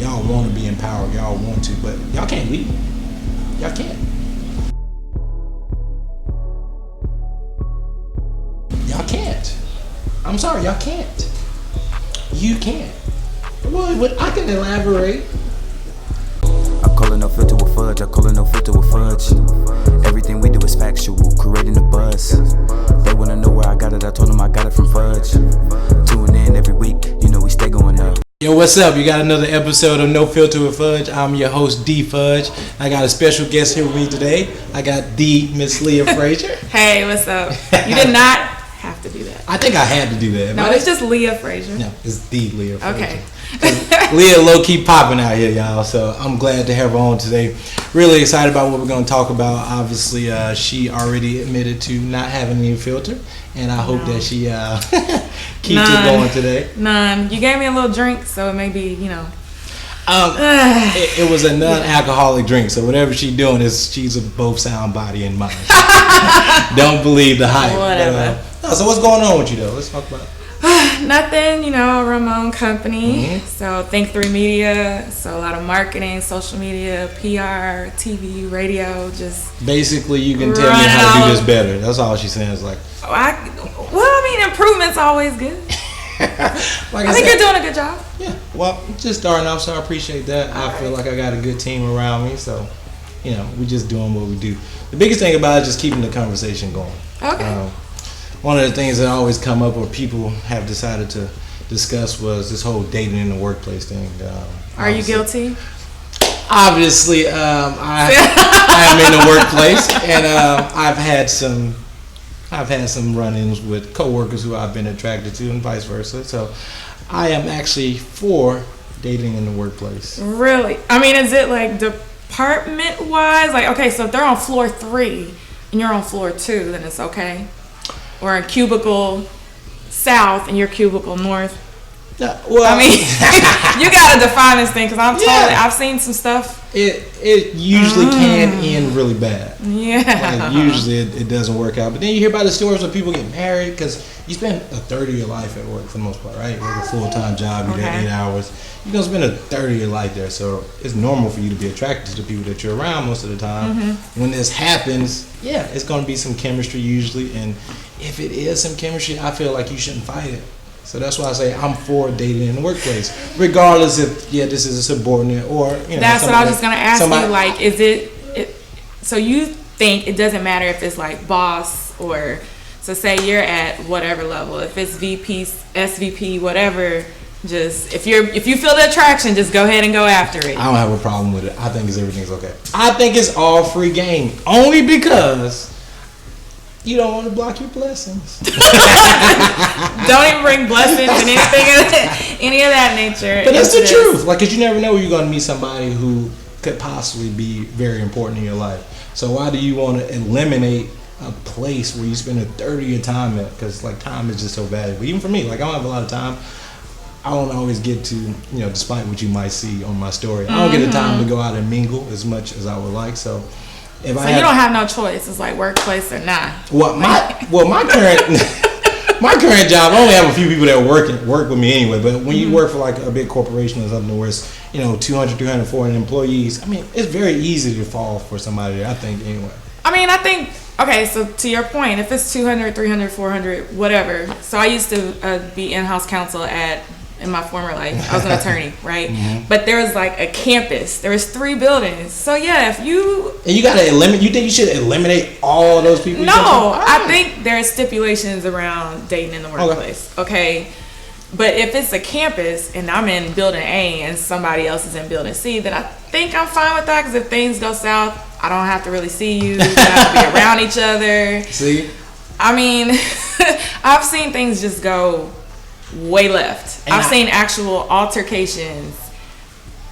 y'all want to be empowered, y'all want to, but y'all can't lead. Y'all can't. Y'all can't. I'm sorry, y'all can't. You can't. Well, I can elaborate. I'm calling no filter with Fudge. I'm calling no filter with Fudge. Everything we do is factual, creating a buzz. They wanna know where I got it. I told them I got it from Fudge. Tuning in every week, you know we stay going up. Yo, what's up? You got another episode of No Filter with Fudge. I'm your host, D Fudge. I got a special guest here with me today. I got Miss Leah Frazier. Hey, what's up? You did not have to do that. I think I had to do that. No, it's just Leah Frazier. No, it's Leah Frazier. Okay. Leah low-key popping out here, y'all, so I'm glad to have her on today. Really excited about what we're going to talk about. Obviously, she already admitted to not having any filter, and I hope that she keeps it going today. None. You gave me a little drink, so it may be, It was a non-alcoholic drink, so whatever she's doing she's a both sound body and mind. Don't believe the hype. Whatever. So what's going on with you, though? Let's talk about it. Nothing, I run my own company. Mm-hmm. So Think 3 Media. So a lot of marketing, social media, PR, TV, radio, just basically you can tell me how to do this better. That's all she's saying is like. Improvement's always good. I think you're doing a good job. Yeah. Well, just starting off, so I appreciate that. I feel like I got a good team around me, so we just doing what we do. The biggest thing about it is just keeping the conversation going. Okay. One of the things that always come up or people have decided to discuss was this whole dating in the workplace thing. Are you guilty? Obviously, I am in the workplace, and I've had some run-ins with coworkers who I've been attracted to, and vice versa. So, I am actually for dating in the workplace. Really? I mean, is it like department-wise? Like, okay, so if they're on floor 3 and you're on floor 2, then it's okay. Or in cubicle south and you're cubicle north. Well, I mean, you gotta define this thing because I've seen some stuff. It usually can end really bad. Yeah. Like usually it doesn't work out. But then you hear about the stories where people get married because you spend a third of your life at work for the most part, right? You work a full-time job, you're there 8 hours. You're going to spend a third of your life there. So it's normal for you to be attracted to the people that you're around most of the time. Mm-hmm. When this happens, it's going to be some chemistry usually. And if it is some chemistry, I feel like you shouldn't fight it. So that's why I say I'm for dating in the workplace, regardless if this is a subordinate or That's what I was just gonna ask you. Like, is it? So you think it doesn't matter if it's like boss or so say you're at whatever level, if it's VP, SVP, whatever. Just if you feel the attraction, just go ahead and go after it. I don't have a problem with it. I think everything's okay. I think it's all free game, only because. You don't want to block your blessings. Don't even bring blessings and any of that nature. But that's the truth. Like, because you never know you're going to meet somebody who could possibly be very important in your life. So why do you want to eliminate a place where you spend a third of your time at? Because, like, time is just so valuable. Even for me, like, I don't have a lot of time. I don't always get to, despite what you might see on my story, I don't get the time to go out and mingle as much as I would like. So you don't have no choice. It's like workplace or not. Well, my current job, I only have a few people that work with me anyway. But when you work for like a big corporation or something where it's 200, 300, 400 employees, I mean, it's very easy to fall for somebody. I think anyway. I think okay. So to your point, if it's 200, 300, 400, whatever. So I used to be in-house counsel in my former life. I was an attorney, right? Mm-hmm. But there was like a campus. There was 3 buildings. So if you... And you got to eliminate... You think you should eliminate all those people? No. I think there are stipulations around dating in the workplace. Okay? But if it's a campus and I'm in building A and somebody else is in building C, then I think I'm fine with that because if things go south, I don't have to really see you. We don't have to be around each other. See? I mean, I've seen things just go... way left. I've seen actual altercations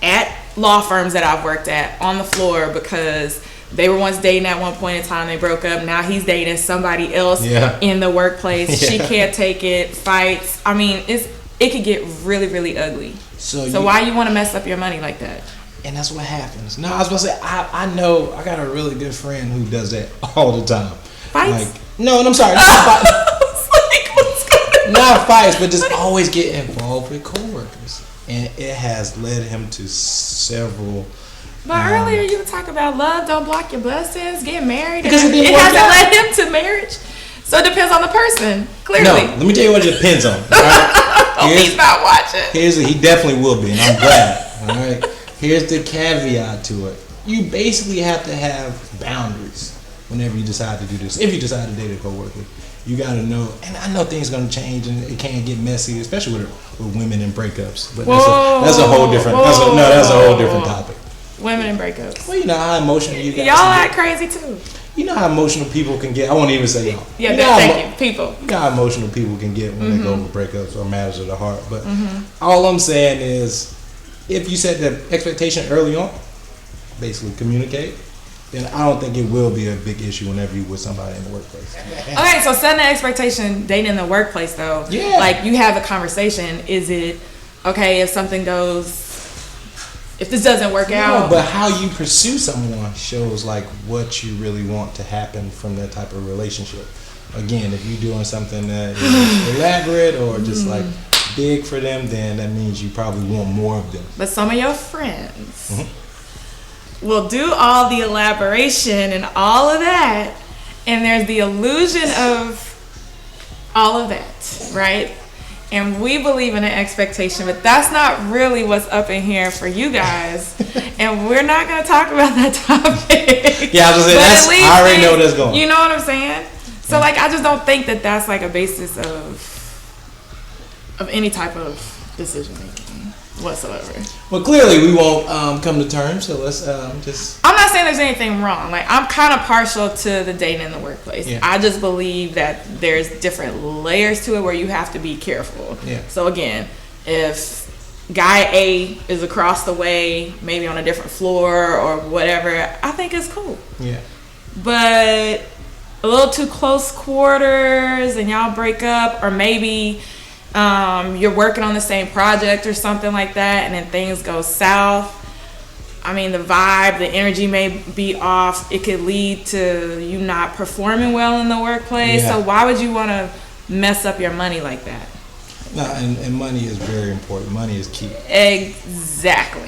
at law firms that I've worked at on the floor because they were once dating at one point in time. They broke up. Now he's dating somebody else in the workplace. She can't take it. Fights. I mean, it could get really, really ugly. So why you want to mess up your money like that? And that's what happens. No, I was about to say, I know I got a really good friend who does that all the time. Fights? I'm sorry. Not fights, but just always get involved with coworkers. and it has led him to several. But earlier you were talking about love don't block your blessings, get married. Because it hasn't led him to marriage. So it depends on the person, clearly. No, let me tell you what it depends on. Right? He's not watching. He definitely will be, and I'm glad. All right. Here's the caveat to it. You basically have to have boundaries whenever you decide to do this. If you decide to date a coworker, you got to know. And I know things gonna change, and it can get messy, especially with women and breakups. But that's a whole different. That's a whole different topic. Women and breakups. Well, you know how emotional you guys. Y'all act crazy too. You know how emotional people can get. I won't even say y'all. Yeah, thank you. People. You know how emotional people can get when they go over breakups or matters of the heart. But all I'm saying is, if you set the expectation early on, basically communicate, then I don't think it will be a big issue whenever you're with somebody in the workplace. Okay, so setting the expectation, dating in the workplace though. Yeah. Like you have a conversation. Is it okay if something goes? If this doesn't work out. But how you pursue someone shows like what you really want to happen from that type of relationship. Again, if you're doing something that is elaborate or just like big for them, then that means you probably want more of them. But some of your friends will do all the elaboration and all of that, and there's the illusion of all of that, right? And we believe in an expectation, but that's not really what's up in here for you guys. And we're not going to talk about that topic. Yeah, I was gonna say, I already know where that's going. You know what I'm saying? So, like, I just don't think that that's like a basis of any type of decision making whatsoever. Well, clearly we won't come to terms, so let's just. I'm not saying there's anything wrong. Like, I'm kind of partial to the dating in the workplace. Yeah. I just believe that there's different layers to it where you have to be careful. Yeah. So again, if guy A is across the way, maybe on a different floor or whatever, I think it's cool. Yeah. But a little too close quarters and y'all break up, or maybe you're working on the same project or something like that, and then things go south. I mean, the vibe, the energy may be off. It could lead to you not performing well in the workplace. Yeah. So why would you want to mess up your money like that? No, and money is very important. Money is key. Exactly.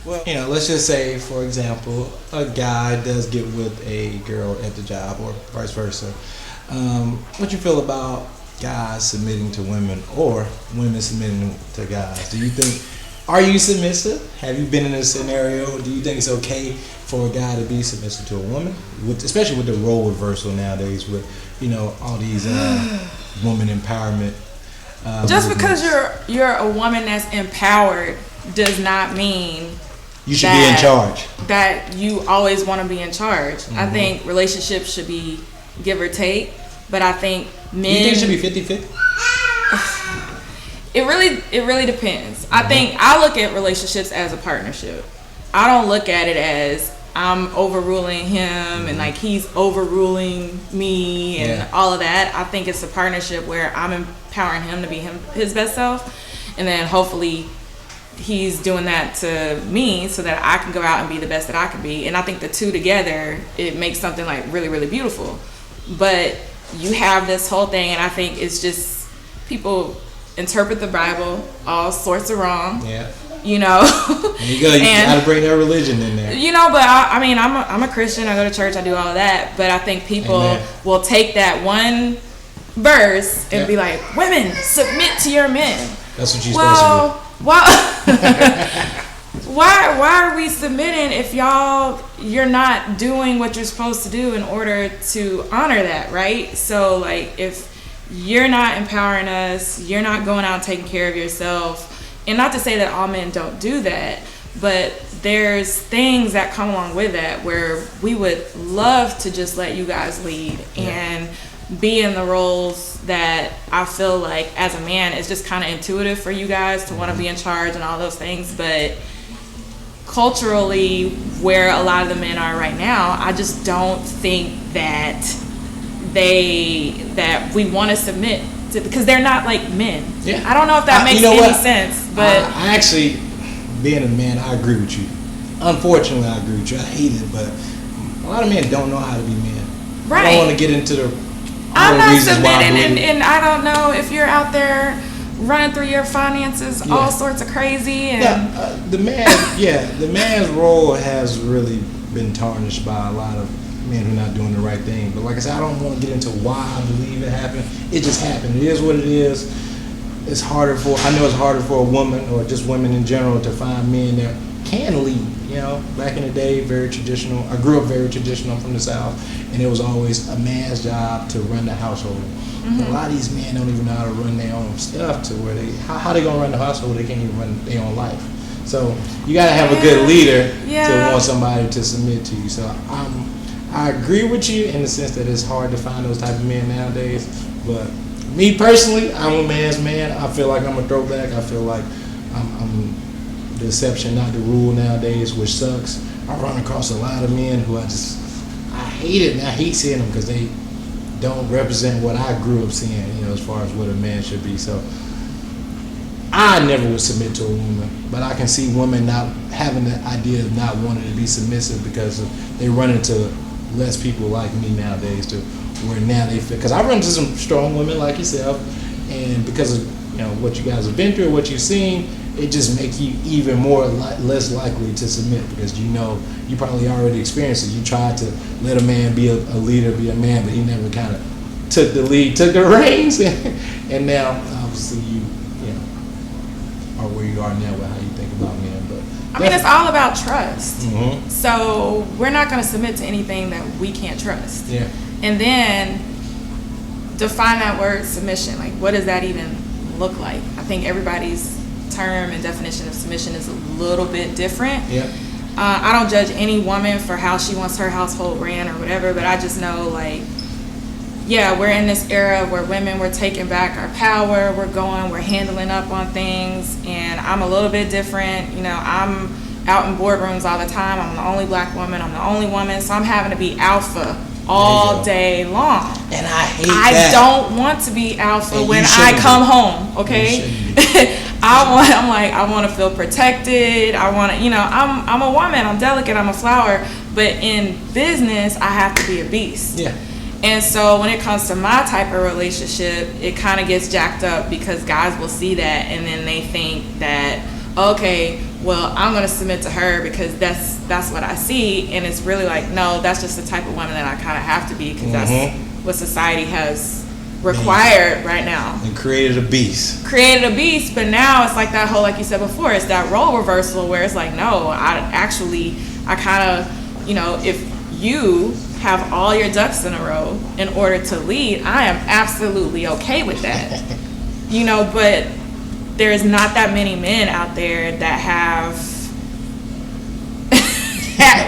Well, you know, let's just say, for example, a guy does get with a girl at the job, or vice versa. What you feel about guys submitting to women or women submitting to guys? Do you think, are you submissive? Have you been in a scenario? Do you think it's okay for a guy to be submissive to a woman, especially with the role reversal nowadays, with, you know, all these woman empowerment? Just because you're a woman that's empowered does not mean you should be in charge. That you always want to be in charge. I think relationships should be give or take, but I think men. You think it should be 50-50? It really depends. I think I look at relationships as a partnership. I don't look at it as I'm overruling him and like he's overruling me and all of that. I think it's a partnership where I'm empowering him to be his best self, and then hopefully he's doing that to me so that I can go out and be the best that I can be. And I think the two together, it makes something like really, really beautiful. But you have this whole thing, and I think it's just people interpret the Bible all sorts of wrong. Yeah. You know. You gotta bring that religion in there. You know, but I mean, I'm a Christian. I go to church. I do all of that. But I think people will take that one verse and be like, "Women, submit to your men." That's what you're supposed to do. Why are we submitting if you're not doing what you're supposed to do in order to honor that, right? So like if you're not empowering us, you're not going out and taking care of yourself, and not to say that all men don't do that, but there's things that come along with that where we would love to just let you guys lead and be in the roles that I feel like as a man is just kind of intuitive for you guys to want to be in charge and all those things. But culturally, where a lot of the men are right now, I just don't think that we want to submit to, because they're not like men. Yeah. I don't know if that makes any sense, but I actually, being a man, I agree with you. Unfortunately, I agree with you. I hate it, but a lot of men don't know how to be men. Right. I don't want to get into the I'm not submitting, and I don't know if you're out there running through your finances, all sorts of crazy. And the man's role has really been tarnished by a lot of men who are not doing the right thing. But like I said, I don't want to get into why I believe it happened. It just happened. It is what it is. It's harder for a woman or just women in general to find men that can lead. You know, back in the day, very traditional. I grew up very traditional. I'm from the South, and it was always a man's job to run the household. Mm-hmm. A lot of these men don't even know how to run their own stuff to where how they gonna run the household? They can't even run their own life. So you gotta have a good leader to want somebody to submit to you. So I agree with you in the sense that it's hard to find those type of men nowadays. But me personally, I'm a man's man. I feel like I'm a throwback. I feel like I'm the exception, not the rule nowadays, which sucks. I run across a lot of men who I hate it, and I hate seeing them because they don't represent what I grew up seeing, you know, as far as what a man should be. So I never would submit to a woman, but I can see women not having the idea of not wanting to be submissive because they run into less people like me nowadays to where now they feel, because I run into some strong women like yourself, and because of, you know, what you guys have been through, what you've seen, it just makes you even more less likely to submit because you know you probably already experienced it. You tried to let a man be a leader, be a man, but he never kind of took the lead, took the reins, and now obviously you know are where you are now with how you think about men. But I mean, it's all about trust. Mm-hmm. So we're not going to submit to anything that we can't trust. Yeah. And then define that word submission. Like, what does that even look like? I think everybody's term and definition of submission is a little bit different. Yeah. I don't judge any woman for how she wants her household ran or whatever, but I just know, like, yeah, we're in this era where women, we're taking back our power, we're handling up on things, and I'm a little bit different. You know, I'm out in boardrooms all the time. I'm the only black woman. I'm the only woman, so I'm having to be alpha all day long. And I hate that. I don't want to be alpha when I come home, okay? I want to feel protected. I want to, you know, I'm a woman. I'm delicate. I'm a flower. But in business, I have to be a beast. Yeah. And so when it comes to my type of relationship, it kind of gets jacked up because guys will see that and then they think that, okay, well, I'm going to submit to her because that's what I see. And it's really like, no, that's just the type of woman that I kind of have to be because that's what society has required right now. And created a beast. But now it's like that whole, like you said before, it's that role reversal where it's like, no, I kind of, you know, if you have all your ducks in a row in order to lead, I am absolutely okay with that. You know, but there's not that many men out there that have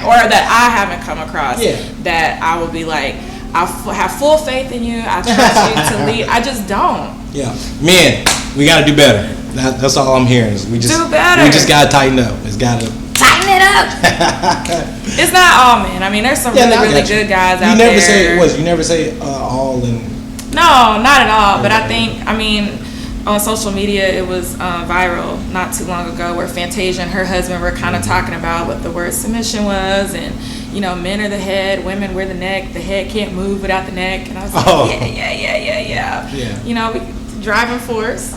or that I haven't come across that I will be like, I have full faith in you, I trust you to lead. I just don't. Yeah, men, we got to do better. That's all I'm hearing. Is we just do better. We just got to tighten up. It's got to tighten it up. It's not all men. I mean, there's some really good guys out there. You never say all in. No, not at all. But I think, I mean, on social media, it was viral not too long ago where Fantasia and her husband were kind of talking about what the word submission was, and you know, men are the head, women wear the neck. The head can't move without the neck. And I was like, yeah. You know, driving force.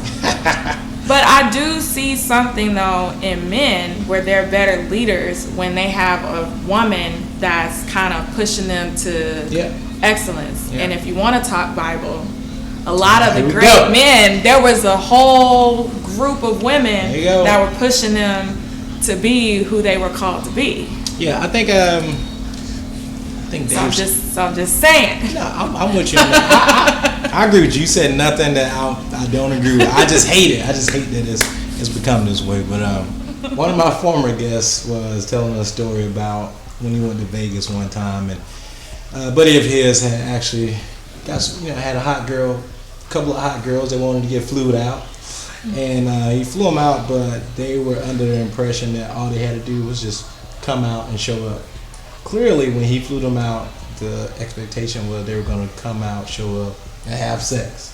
But I do see something though in men where they're better leaders when they have a woman that's kind of pushing them to excellence. Yeah. And if you want to talk Bible, a lot of the great men, there was a whole group of women that were pushing them to be who they were called to be. Yeah, I think so I'm just saying. No, I'm with you. I agree with you. You said nothing that I don't agree with. I just hate it. I just hate that it's become this way. But one of my former guests was telling a story about when he went to Vegas one time, and a buddy of his had actually had a couple of hot girls that wanted to get flued out, and he flew them out, but they were under the impression that all they had to do was just come out and show up. Clearly, when he flew them out, the expectation was they were going to come out, show up, and have sex.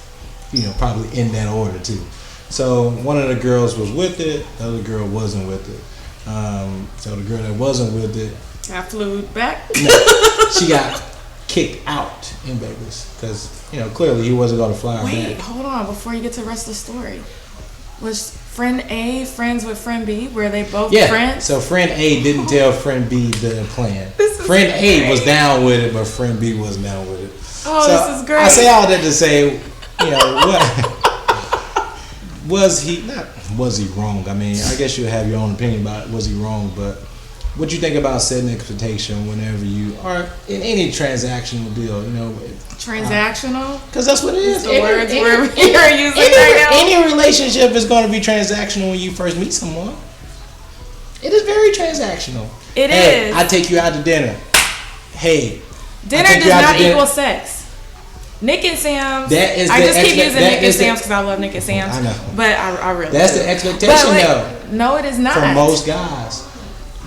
You know, probably in that order too. So one of the girls was with it, the other girl wasn't with it. So the girl that wasn't with it got flued back. No, she got kicked out in Vegas because clearly he wasn't going to fly her back. Wait, hold on, before you get to the rest of the story. Was friend A friends with friend B? Were they both Yeah. friends? So friend A didn't tell friend B the plan. Friend great. A was down with it, but friend B wasn't down with it. Oh, so this is great. I say all that to say, you know, what was he wrong? I mean, I guess you have your own opinion about it. Was he wrong? But what you think about setting expectation whenever you are in any transactional deal? You know, transactional. Because that's what it is. The words we're using right now. Any relationship is going to be transactional when you first meet someone. It is very transactional. It Hey, is. I take you out to dinner. Hey, Dinner does not equal sex. Nick and Sam's. That is I the just keep using Nick and is the- Sam's because I love Nick and Sam's. I know. But I really That's do. the expectation, But, though. no, it is not. For most guys,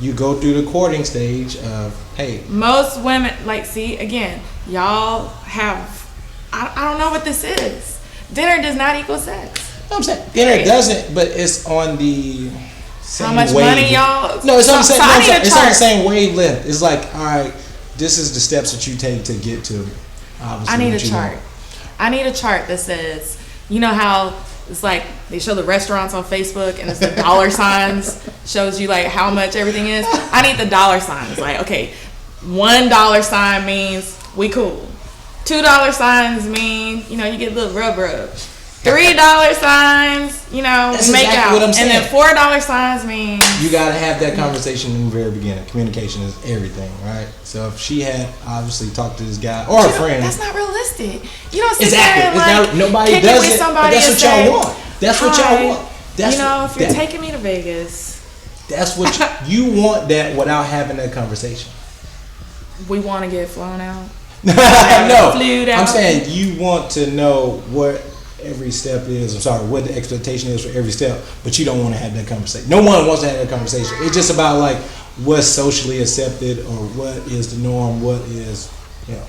you go through the courting stage of, hey, Most women, like, see, again, y'all have, I don't know what this is. Dinner does not equal sex. what I'm saying dinner doesn't, but it's on the same How much wavelength. money y'all? No, it's on the So same. I no, need a it's on the chart. same wavelength. It's like, all right, this is the steps that you take to get to. Obviously, I need a what you chart. want. I need a chart that says, you know how it's like they show the restaurants on Facebook and it's the dollar signs shows you like how much everything is. I need the dollar signs. Like, okay, $1 sign means we cool. $2 signs mean, you know, you get a little rub. $3 signs, you know, That's make exactly out. what I'm And saying. then $4 signs mean You gotta have that conversation in the very beginning. Communication is everything, right? So if she had obviously talked to this guy or a friend, that's not realistic. You don't sit exactly. there and It's like not, nobody kick it does with it. But somebody that's and what say, y'all want. That's what "Hi, y'all want. That's you know, if you're that- taking me to Vegas, That's what you want that without having that conversation. we want to get flown out. No, Flued out. I'm saying you want to know what every step is. I'm sorry, what the expectation is for every step, but you don't want to have that conversation. No one wants to have that conversation. It's just about like what's socially accepted or what is the norm, what is, you know.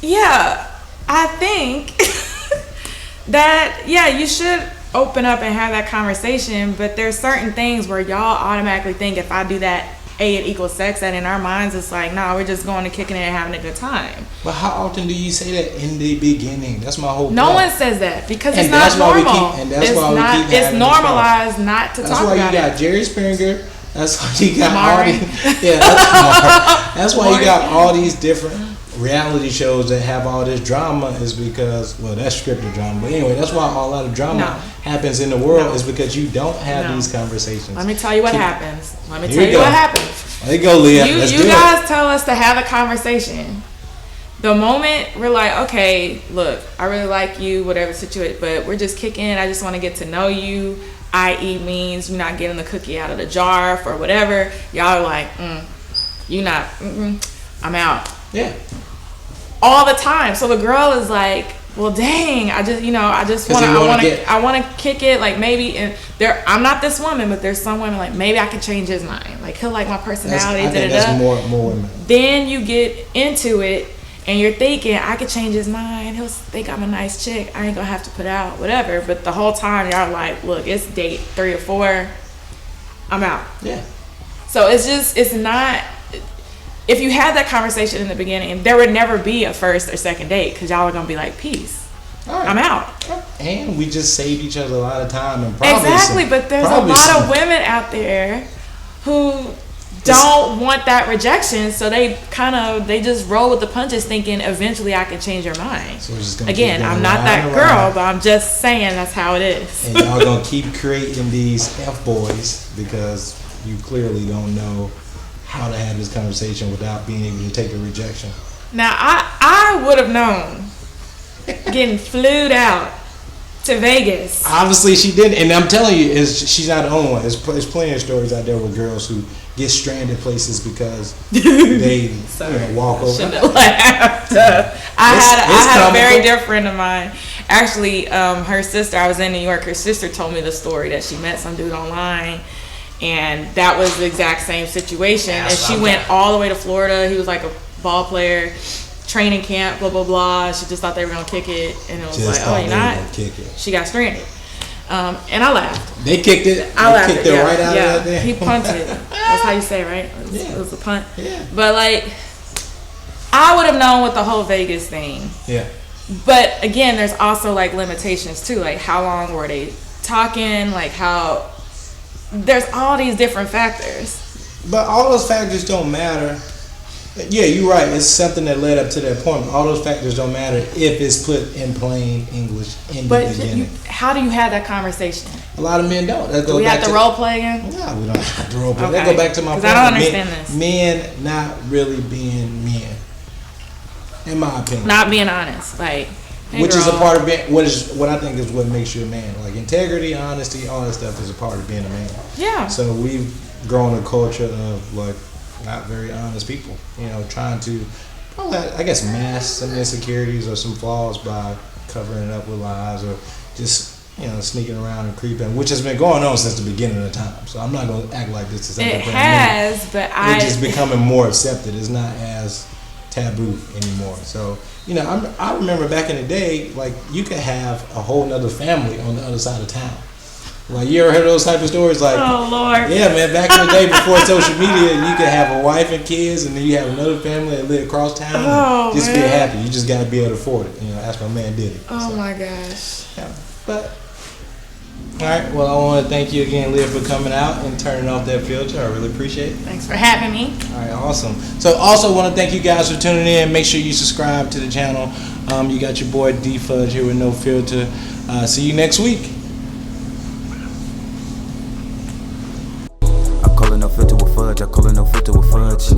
Yeah, I think that, yeah, you should open up and have that conversation, but there's certain things where y'all automatically think if I do that, A, it equals sex, and in our minds it's like, nah, we're just going to kicking it and having a good time. But how often do you say that in the beginning? That's my whole No point. one says that because And it's not that's why we normal. keep- and that's It's why we not, keep it's having this normalized not to That's talk why you about got it. Jerry Springer. That's why you got Maury. all these. Yeah, that's why you Maury. got all these different reality shows that have all this drama. Is because that's scripted drama. But anyway, that's why a lot of drama happens in the world is because you don't have these conversations. Let me tell you what happens. Let me Here tell you you go. what happens. There you go, Leah. Let's You do guys it. tell us to have a conversation. The moment we're like, okay, look, I really like you, whatever situation, but we're just kicking. I just want to get to know you. I.e. means you're not getting the cookie out of the jar for whatever. Y'all are like, you not. I'm out. Yeah. All the time. So the girl is like, well, dang, I just want to kick it. Like maybe, and I'm not this woman, but there's some women like maybe I could change his mind. Like he'll like my personality. I think that's more women. Then you get into it and you're thinking I could change his mind. He'll think I'm a nice chick. I ain't gonna have to put out whatever. But the whole time y'all like, look, it's date 3 or 4. I'm out. Yeah. So it's not. If you had that conversation in the beginning, there would never be a first or second date because y'all are gonna be like, peace. Right. I'm out. And we just saved each other a lot of time and probably Exactly, but there's a lot of women out there who don't want that rejection, so they just roll with the punches, thinking eventually I can change your mind. So we're just gonna Again, keep I'm going not round that and girl, round. but I'm just saying that's how it is. And y'all gonna keep creating these F-boys because you clearly don't know how to have this conversation without being able to take a rejection. Now, I would have known getting flued out to Vegas. Obviously, she didn't, and I'm telling you, she's not the only one. There's plenty of stories out there with girls who get stranded places because they walk over. Shouldn't have laughed. I had a very dear friend of mine. Actually, her sister. I was in New York. Her sister told me the story that she met some dude online. And that was the exact same situation. And she went all the way to Florida. He was like a ball player, training camp, blah, blah, blah. She just thought they were going to kick it. And it was like, oh, you're not? She got stranded. And I laughed. They kicked it. I laughed. Kicked it right out of there. He punted. That's how you say it, right? It was a punt. Yeah. But, like, I would have known with the whole Vegas thing. Yeah. But, again, there's also, like, limitations, too. Like, how long were they talking like how there's all these different factors. But all those factors don't matter. Yeah, you're right. It's something that led up to that point. All those factors don't matter if it's put in plain English in the beginning. How do you have that conversation? A lot of men don't. Do we have to role play again? No, we don't have to role play. Okay. That go back to my point. I don't understand this. Men not really being men, in my opinion. Not being honest, like. Hey, which girl. is a part of being, what I think is what makes you a man. Like integrity, honesty, all that stuff is a part of being a man. Yeah. So we've grown a culture of like not very honest people. You know, trying to, I guess, mask some insecurities or some flaws by covering it up with lies or just sneaking around and creeping, which has been going on since the beginning of time. So I'm not going to act like this is something. It has, but it's just becoming more accepted. It's not as taboo anymore. So I remember back in the day, like you could have a whole nother family on the other side of town. Like you ever heard those type of stories? Like, oh Lord, yeah, man. Back in the day before social media, you could have a wife and kids, and then you have another family that live across town. And just be happy. You just gotta be able to afford it. That's my man did it. Oh my gosh. Yeah, but. All right. Well, I want to thank you again, Leah, for coming out and turning off that filter. I really appreciate it. Thanks for having me. All right. Awesome. So, also want to thank you guys for tuning in. Make sure you subscribe to the channel. You got your boy D Fudge here with No Filter. See you next week. I call it No Filter with Fudge. I call it No Filter with Fudge.